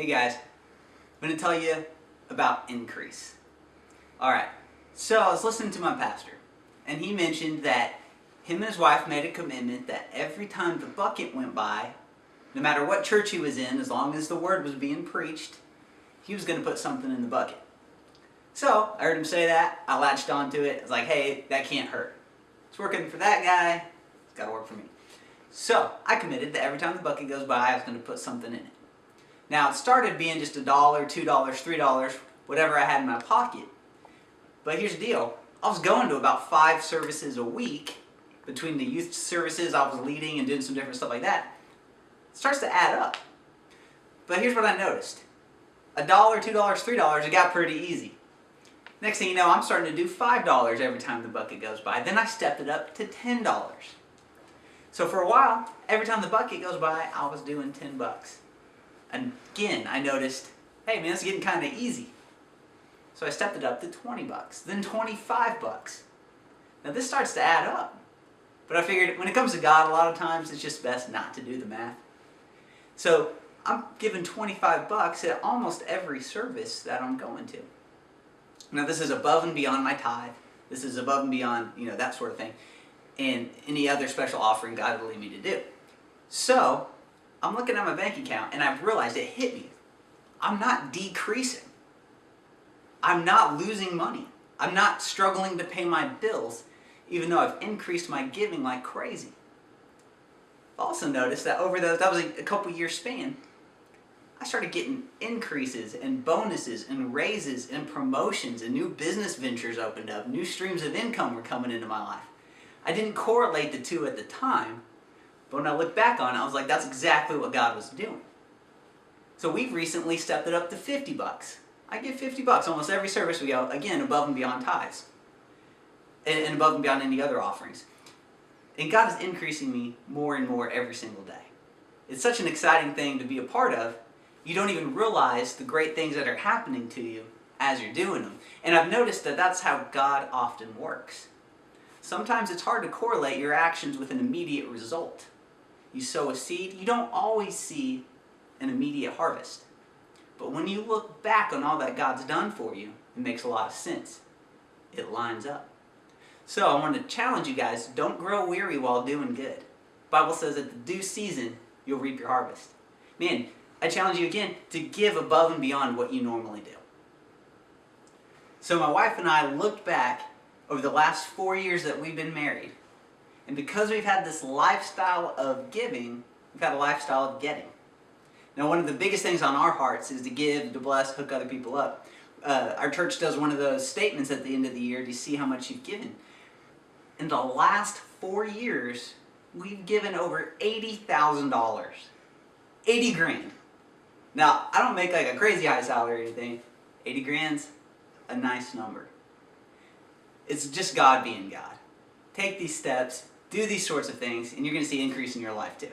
Hey guys, I'm going to tell you about increase. Alright, so I was listening to my pastor, and he mentioned that him and his wife made a commitment that every time the bucket went by, no matter what church he was in, as long as the word was being preached, he was going to put something in the bucket. So, I heard him say that, I latched onto it, I was like, hey, that can't hurt. It's working for that guy, it's got to work for me. So, I committed that every time the bucket goes by, I was going to put something in it. Now, it started being just $1, $2, $3, whatever I had in my pocket. But here's the deal. I was going to about 5 services a week between the youth services I was leading and doing some different stuff like that. It starts to add up. But here's what I noticed. $1, $2, $3, it got pretty easy. Next thing you know, I'm starting to do $5 every time the bucket goes by. Then I stepped it up to $10. So for a while, every time the bucket goes by, I was doing $10. And again, I noticed, hey man, it's getting kind of easy. So I stepped it up to $20, then $25. Now this starts to add up. But I figured when it comes to God, a lot of times it's just best not to do the math. So I'm giving $25 at almost every service that I'm going to. Now this is above and beyond my tithe. This is above and beyond, that sort of thing. And any other special offering God will lead me to do. So I'm looking at my bank account and I've realized it hit me. I'm not decreasing. I'm not losing money. I'm not struggling to pay my bills, even though I've increased my giving like crazy. I've also noticed that over that was a couple year span, I started getting increases and bonuses and raises and promotions and new business ventures opened up. New streams of income were coming into my life. I didn't correlate the two at the time, but when I look back on it, I was like, that's exactly what God was doing. So we've recently stepped it up to $50. I give $50 almost every service we go, again, above and beyond tithes. And above and beyond any other offerings. And God is increasing me more and more every single day. It's such an exciting thing to be a part of. You don't even realize the great things that are happening to you as you're doing them. And I've noticed that that's how God often works. Sometimes it's hard to correlate your actions with an immediate result. You sow a seed, you don't always see an immediate harvest. But when you look back on all that God's done for you, it makes a lot of sense. It lines up. So I want to challenge you guys, don't grow weary while doing good. The Bible says at the due season, you'll reap your harvest. Man, I challenge you again to give above and beyond what you normally do. So my wife and I looked back over the last 4 years that we've been married. And because we've had this lifestyle of giving, we've had a lifestyle of getting. Now, one of the biggest things on our hearts is to give, to bless, hook other people up. Our church does one of those statements at the end of the year to see how much you've given. In the last 4 years, we've given over $80,000. 80 grand. Now, I don't make like a crazy high salary or anything. 80 grand's a nice number. It's just God being God. Take these steps, do these sorts of things, and you're going to see increase in your life too.